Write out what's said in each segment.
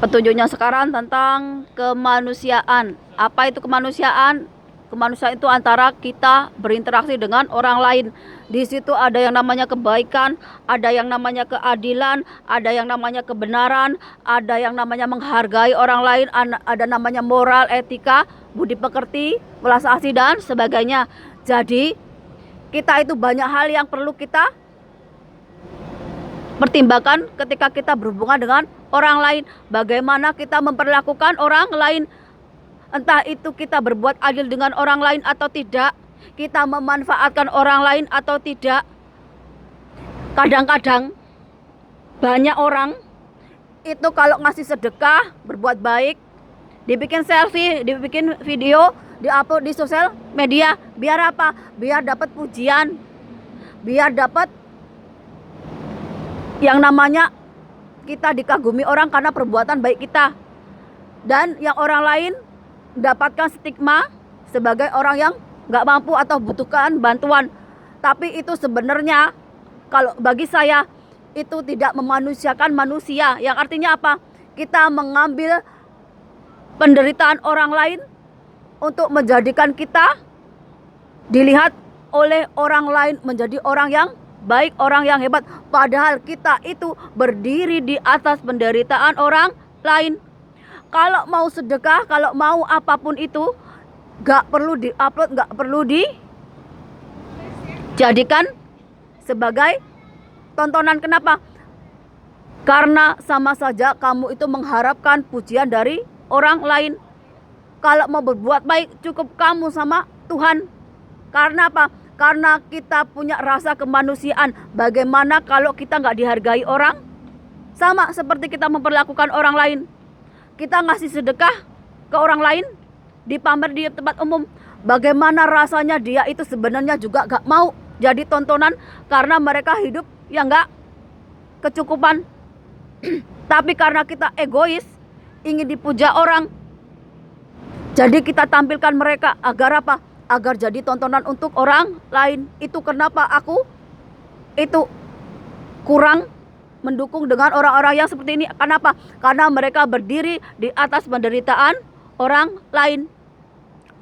Petunjuknya sekarang tentang kemanusiaan. Apa itu kemanusiaan? Kemanusiaan itu antara kita berinteraksi dengan orang lain. Di situ ada yang namanya kebaikan, ada yang namanya keadilan, ada yang namanya kebenaran, ada yang namanya menghargai orang lain, ada namanya moral, etika, budi pekerti, welas asih dan sebagainya. Jadi, kita itu banyak hal yang perlu kita pertimbangkan ketika kita berhubungan dengan orang lain. Bagaimana kita memperlakukan orang lain, entah itu kita berbuat adil dengan orang lain atau tidak, kita memanfaatkan orang lain atau tidak. Kadang-kadang banyak orang itu kalau ngasih sedekah, berbuat baik, dibikin selfie, dibikin video, diupload di sosial media. Biar apa? Biar dapat pujian, biar dapat yang namanya kita dikagumi orang karena perbuatan baik kita. Dan yang orang lain mendapatkan stigma sebagai orang yang nggak mampu atau butuhkan bantuan. Tapi itu sebenarnya kalau bagi saya itu tidak memanusiakan manusia. Yang artinya apa? Kita mengambil penderitaan orang lain untuk menjadikan kita dilihat oleh orang lain menjadi orang yang baik, orang yang hebat. Padahal kita itu berdiri di atas penderitaan orang lain. Kalau mau sedekah, kalau mau apapun itu, gak perlu di-upload, gak perlu dijadikan sebagai tontonan. Kenapa? Karena sama saja kamu itu mengharapkan pujian dari orang lain. Kalau mau berbuat baik, cukup kamu sama Tuhan. Karena apa? Karena kita punya rasa kemanusiaan. Bagaimana kalau kita nggak dihargai orang? Sama seperti kita memperlakukan orang lain. Kita ngasih sedekah ke orang lain, dipamer di tempat umum. Bagaimana rasanya dia itu sebenarnya juga nggak mau jadi tontonan karena mereka hidup yang nggak kecukupan. Tapi karena kita egois, ingin dipuja orang, jadi kita tampilkan mereka agar apa? Agar jadi tontonan untuk orang lain. Itu kenapa aku itu kurang mendukung dengan orang-orang yang seperti ini. Kenapa? Karena mereka berdiri di atas penderitaan orang lain.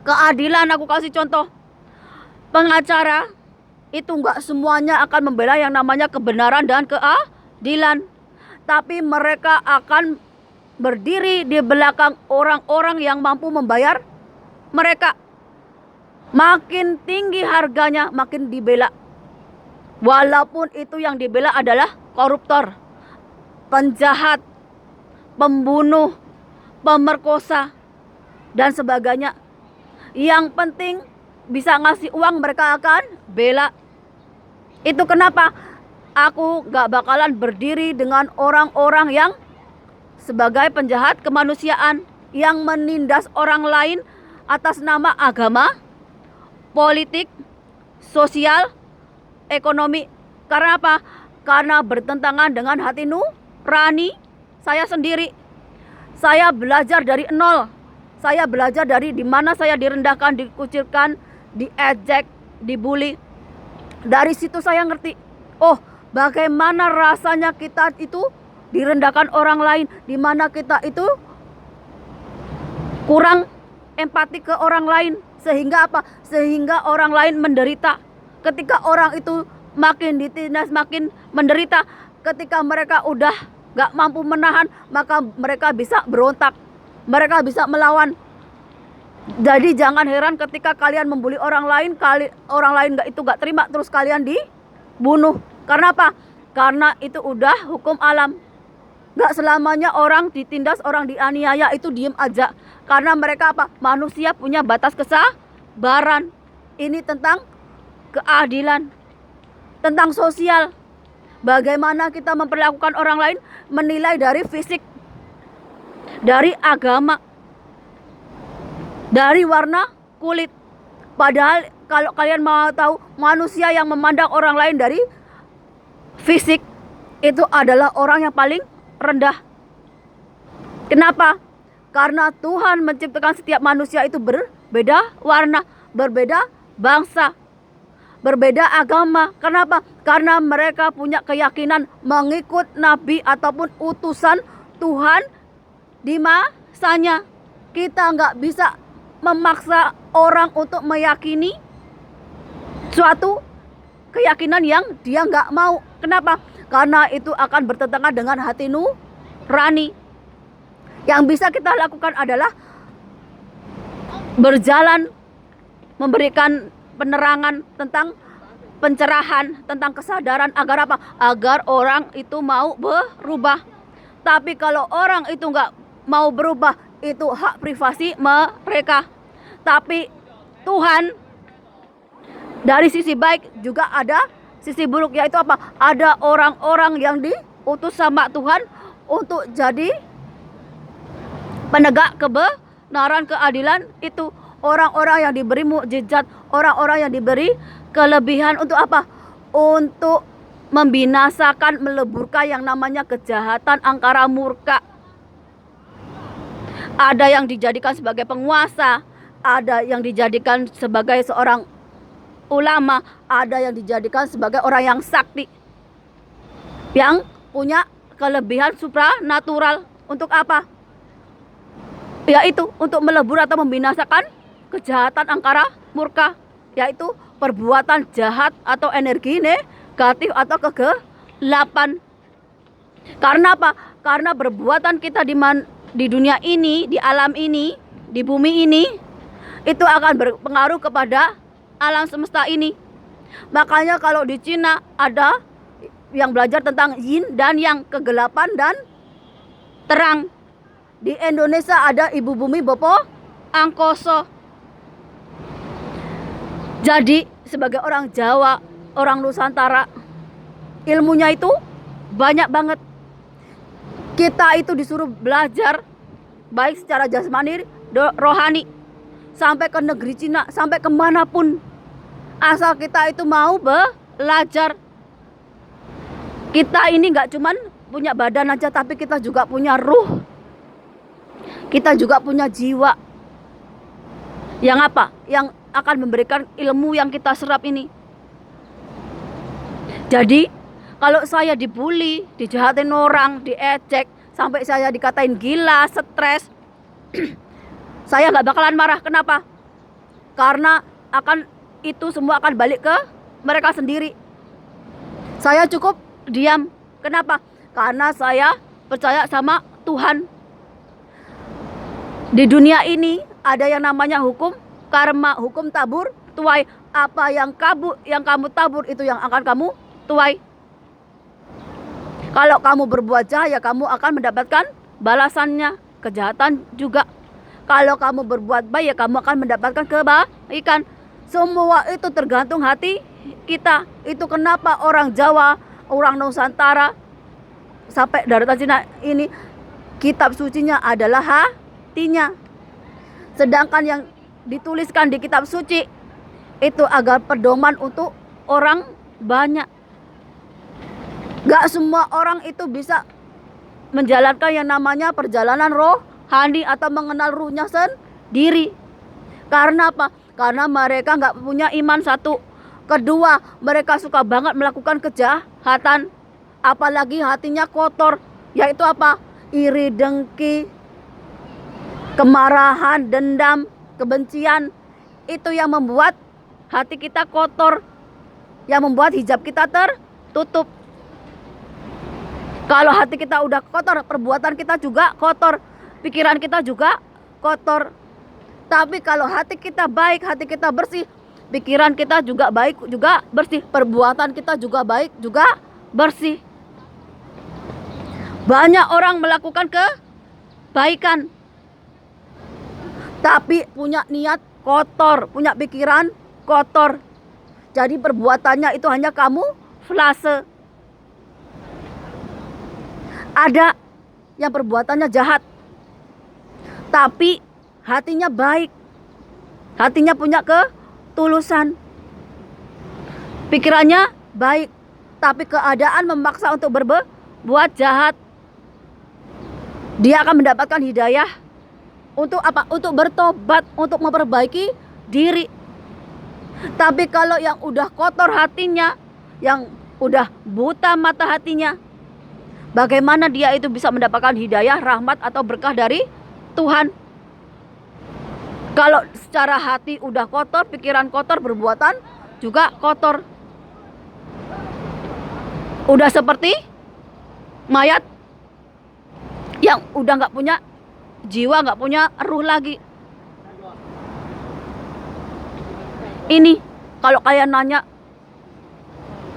Keadilan, aku kasih contoh. Pengacara itu nggak semuanya akan membela yang namanya kebenaran dan keadilan. Tapi mereka akan berdiri di belakang orang-orang yang mampu membayar mereka. Makin tinggi harganya, makin dibela. Walaupun itu yang dibela adalah koruptor, penjahat, pembunuh, pemerkosa, dan sebagainya. Yang penting bisa ngasih uang, mereka akan bela. Itu kenapa aku gak bakalan berdiri dengan orang-orang yang sebagai penjahat kemanusiaan, yang menindas orang lain atas nama agama, politik, sosial, ekonomi. Karena apa? Karena bertentangan dengan hati nurani saya sendiri. Saya belajar dari nol. Saya belajar dari dimana saya direndahkan, dikucilkan, diejek, dibully. Dari situ saya ngerti, oh bagaimana rasanya kita itu direndahkan orang lain, dimana kita itu kurang empati ke orang lain. Sehingga apa? Sehingga orang lain menderita. Ketika orang itu makin ditindas, makin menderita. Ketika mereka udah gak mampu menahan, maka mereka bisa berontak, mereka bisa melawan. Jadi jangan heran ketika kalian membuli orang lain, orang lain gak terima, terus kalian dibunuh. Karena apa? Karena itu udah hukum alam. Gak selamanya orang ditindas, orang dianiaya itu diem aja. Karena mereka apa? Manusia punya batas kesabaran. Ini tentang keadilan, tentang sosial. Bagaimana kita memperlakukan orang lain, menilai dari fisik, dari agama, dari warna kulit. Padahal kalau kalian mau tahu, manusia yang memandang orang lain dari fisik itu adalah orang yang paling rendah. Kenapa? Karena Tuhan menciptakan setiap manusia itu berbeda warna, berbeda bangsa, berbeda agama. Kenapa? Karena mereka punya keyakinan mengikut nabi ataupun utusan Tuhan di masanya. Kita nggak bisa memaksa orang untuk meyakini suatu keyakinan yang dia nggak mau. Kenapa? Karena itu akan bertentangan dengan hati nurani. Yang bisa kita lakukan adalah berjalan, memberikan penerangan tentang pencerahan, tentang kesadaran, agar apa? Agar orang itu mau berubah. Tapi kalau orang itu nggak mau berubah, itu hak privasi mereka. Tapi Tuhan dari sisi baik juga ada sisi buruk, yaitu apa? Ada orang-orang yang diutus sama Tuhan untuk jadi penegak kebenaran, keadilan. Itu orang-orang yang diberi mukjizat, orang-orang yang diberi kelebihan untuk apa? Untuk membinasakan, meleburkan yang namanya kejahatan, angkara murka. Ada yang dijadikan sebagai penguasa, ada yang dijadikan sebagai seorang ulama, ada yang dijadikan sebagai orang yang sakti, yang punya kelebihan supranatural. Untuk apa? Yaitu untuk melebur atau membinasakan kejahatan angkara murka, yaitu perbuatan jahat atau energi negatif atau kegelapan. Karena apa? Karena perbuatan kita di dunia ini, di alam ini, di bumi ini, itu akan berpengaruh kepada alam semesta ini. Makanya kalau di Cina ada yang belajar tentang yin dan yang, kegelapan dan terang. Di Indonesia ada Ibu Bumi Bopo Angkoso. Jadi sebagai orang Jawa, orang Nusantara, ilmunya itu banyak banget. Kita itu disuruh belajar baik secara jasmani, rohani, sampai ke negeri Cina, sampai kemanapun, asal kita itu mau belajar. Kita ini nggak cuman punya badan aja, tapi kita juga punya ruh, kita juga punya jiwa yang apa? Yang akan memberikan ilmu yang kita serap ini. Jadi kalau saya dibully, dijahatin orang, diejek, sampai saya dikatain gila, stres, saya nggak bakalan marah. Kenapa? Karena itu semua akan balik ke mereka sendiri. Saya cukup diam. Kenapa? Karena saya percaya sama Tuhan. Di dunia ini ada yang namanya hukum karma, hukum tabur tuai. Apa yang kamu tabur, itu yang akan kamu tuai. Kalau kamu berbuat jahat, ya kamu akan mendapatkan balasannya, kejahatan juga. Kalau kamu berbuat baik, ya kamu akan mendapatkan kebaikan. Semua itu tergantung hati kita. Itu kenapa orang Jawa, orang Nusantara, sampai daratan Cina ini, kitab sucinya adalah hatinya. Sedangkan yang dituliskan di kitab suci itu agar pedoman untuk orang banyak. Gak semua orang itu bisa menjalankan yang namanya perjalanan rohani atau mengenal ruhnya sendiri. Karena apa? Karena mereka gak punya iman, satu. Kedua, mereka suka banget melakukan kejahatan. Apalagi hatinya kotor. Yaitu apa? Iri, dengki, kemarahan, dendam, kebencian. Itu yang membuat hati kita kotor, yang membuat hijab kita tertutup. Kalau hati kita udah kotor, perbuatan kita juga kotor, pikiran kita juga kotor. Tapi kalau hati kita baik, hati kita bersih, pikiran kita juga baik, juga bersih, perbuatan kita juga baik, juga bersih. Banyak orang melakukan kebaikan, tapi punya niat kotor, punya pikiran kotor. Jadi perbuatannya itu hanya kamuflase. Ada yang perbuatannya jahat, tapi hatinya baik, hatinya punya ketulusan, pikirannya baik, tapi keadaan memaksa untuk berbuat jahat. Dia akan mendapatkan hidayah untuk apa? Untuk bertobat, untuk memperbaiki diri. Tapi kalau yang udah kotor hatinya, yang udah buta mata hatinya, Bagaimana dia itu bisa mendapatkan hidayah, rahmat atau berkah dari Tuhan? Kalau secara hati udah kotor, pikiran kotor, perbuatan juga kotor. Udah seperti mayat yang udah nggak punya jiwa, nggak punya ruh lagi. Ini kalau kalian nanya,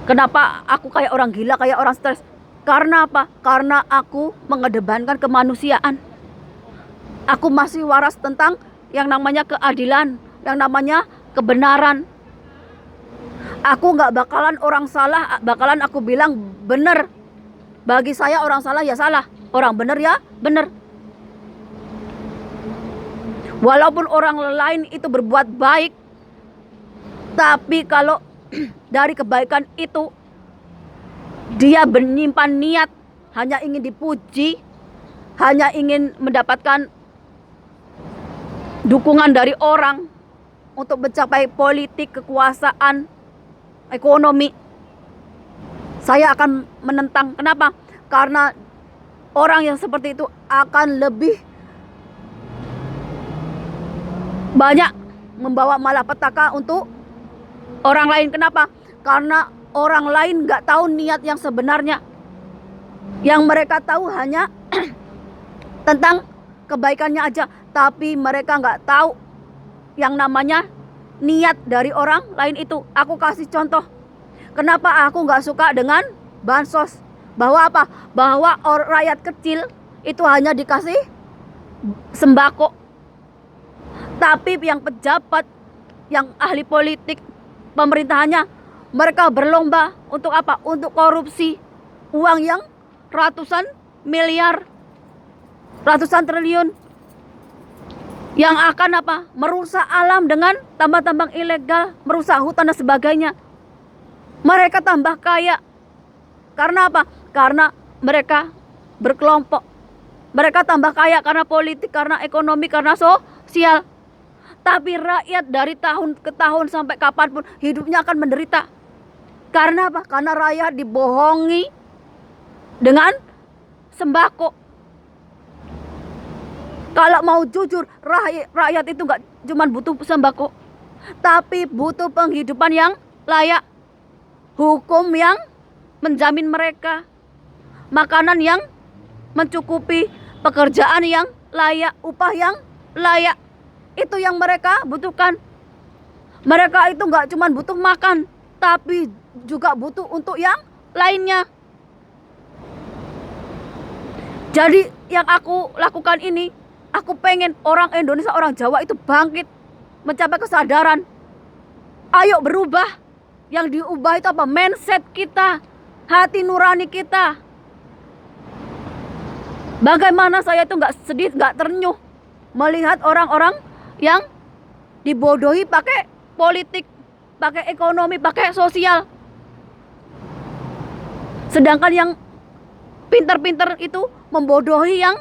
kenapa aku kayak orang gila, kayak orang stres? Karena apa? Karena aku mengedepankan kemanusiaan. Aku masih waras tentang yang namanya keadilan, yang namanya kebenaran. Aku nggak bakalan orang salah, bakalan aku bilang benar. Bagi saya orang salah ya salah, orang benar ya benar. Walaupun orang lain itu berbuat baik, tapi kalau dari kebaikan itu dia menyimpan niat hanya ingin dipuji, hanya ingin mendapatkan dukungan dari orang untuk mencapai politik, kekuasaan, ekonomi, saya akan menentang. Kenapa? Karena orang yang seperti itu akan lebih banyak membawa malapetaka untuk orang lain. Kenapa? Karena orang lain nggak tahu niat yang sebenarnya. Yang mereka tahu hanya tentang kebaikannya aja, tapi mereka nggak tahu yang namanya niat dari orang lain itu. Aku kasih contoh. Kenapa aku nggak suka dengan bansos? Bahwa apa? Bahwa rakyat kecil itu hanya dikasih sembako. Tapi yang pejabat, yang ahli politik, pemerintahannya, mereka berlomba untuk apa? Untuk korupsi uang yang ratusan miliar, ratusan triliun, yang akan apa? Merusak alam dengan tambang-tambang ilegal, merusak hutan dan sebagainya. Mereka tambah kaya. Karena apa? Karena mereka berkelompok. Mereka tambah kaya karena politik, karena ekonomi, karena sosial. Tapi rakyat dari tahun ke tahun sampai kapanpun hidupnya akan menderita. Karena apa? Karena rakyat dibohongi dengan sembako. Kalau mau jujur, rakyat itu gak cuma butuh sembako, tapi butuh penghidupan yang layak, hukum yang menjamin mereka, makanan yang mencukupi, pekerjaan yang layak, upah yang layak. Itu yang mereka butuhkan. Mereka itu gak cuma butuh makan, tapi juga butuh untuk yang lainnya. Jadi yang aku lakukan ini, aku pengen orang Indonesia, orang Jawa itu bangkit, mencapai kesadaran. Ayo berubah. Yang diubah itu apa? Mindset kita, hati nurani kita. Bagaimana saya itu gak sedih, gak ternyuh melihat orang-orang yang dibodohi pakai politik, pakai ekonomi, pakai sosial. Sedangkan yang pinter-pinter itu membodohi yang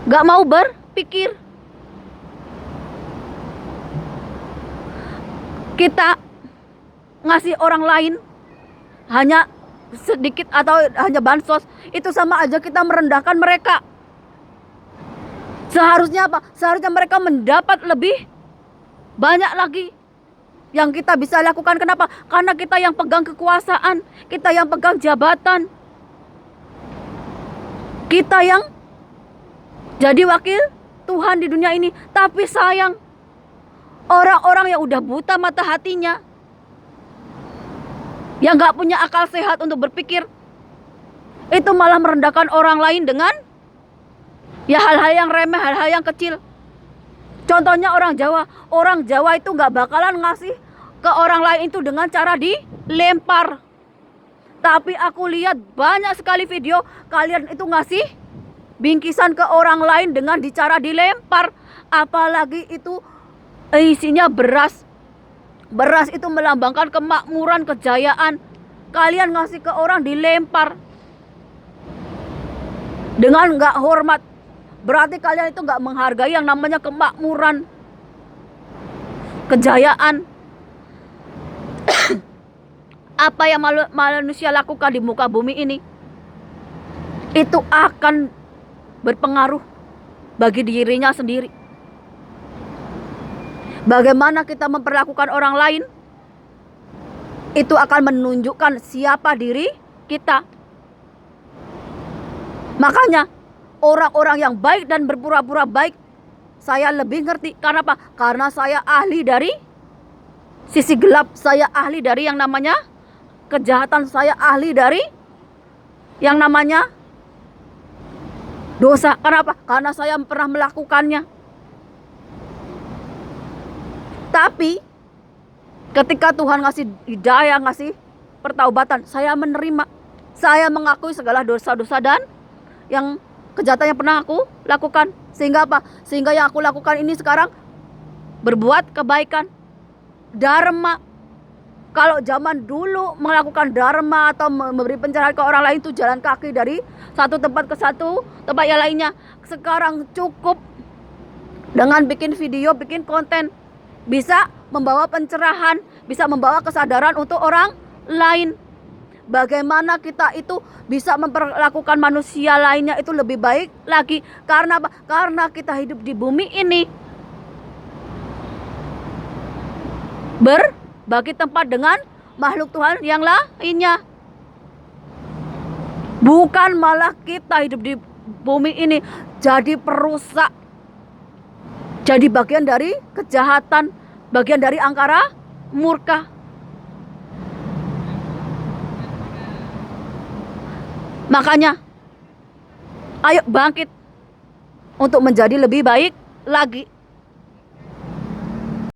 gak mau berpikir. Kita ngasih orang lain hanya sedikit atau hanya bansos, itu sama aja kita merendahkan mereka. Seharusnya apa? Seharusnya mereka mendapat lebih banyak lagi yang kita bisa lakukan. Kenapa? Karena kita yang pegang kekuasaan, kita yang pegang jabatan, kita yang jadi wakil Tuhan di dunia ini. Tapi sayang, orang-orang yang udah buta mata hatinya, yang gak punya akal sehat untuk berpikir, itu malah merendahkan orang lain dengan ya hal-hal yang remeh, hal-hal yang kecil. Contohnya orang Jawa. Orang Jawa itu gak bakalan ngasih ke orang lain itu dengan cara dilempar. Tapi aku lihat banyak sekali video kalian itu ngasih bingkisan ke orang lain dengan cara dilempar. Apalagi itu isinya beras. Beras itu melambangkan kemakmuran, kejayaan. Kalian ngasih ke orang dilempar dengan gak hormat. Berarti kalian itu gak menghargai yang namanya kemakmuran, kejayaan. apa yang manusia lakukan di muka bumi ini, itu akan berpengaruh bagi dirinya sendiri. Bagaimana kita memperlakukan orang lain, itu akan menunjukkan siapa diri kita. Makanya orang-orang yang baik dan berpura-pura baik, saya lebih ngerti. Karena apa? Karena saya ahli dari sisi gelap, saya ahli dari yang namanya kejahatan, saya ahli dari yang namanya dosa. Kenapa? Karena saya pernah melakukannya. Tapi ketika Tuhan ngasih hidayah, ngasih pertaubatan, saya menerima. Saya mengakui segala dosa-dosa dan yang kejahatan yang pernah aku lakukan. Sehingga apa? Sehingga yang aku lakukan ini sekarang berbuat kebaikan, dharma. Kalau zaman dulu melakukan dharma atau memberi pencerahan ke orang lain itu jalan kaki dari satu tempat ke satu tempat yang lainnya. Sekarang cukup dengan bikin video, bikin konten, bisa membawa pencerahan, bisa membawa kesadaran untuk orang lain. Bagaimana kita itu bisa memperlakukan manusia lainnya itu lebih baik lagi. Karena apa? Karena kita hidup di bumi ini berbagi tempat dengan makhluk Tuhan yang lainnya. Bukan malah kita hidup di bumi ini jadi perusak, jadi bagian dari kejahatan, bagian dari angkara murka. Makanya ayo bangkit untuk menjadi lebih baik lagi.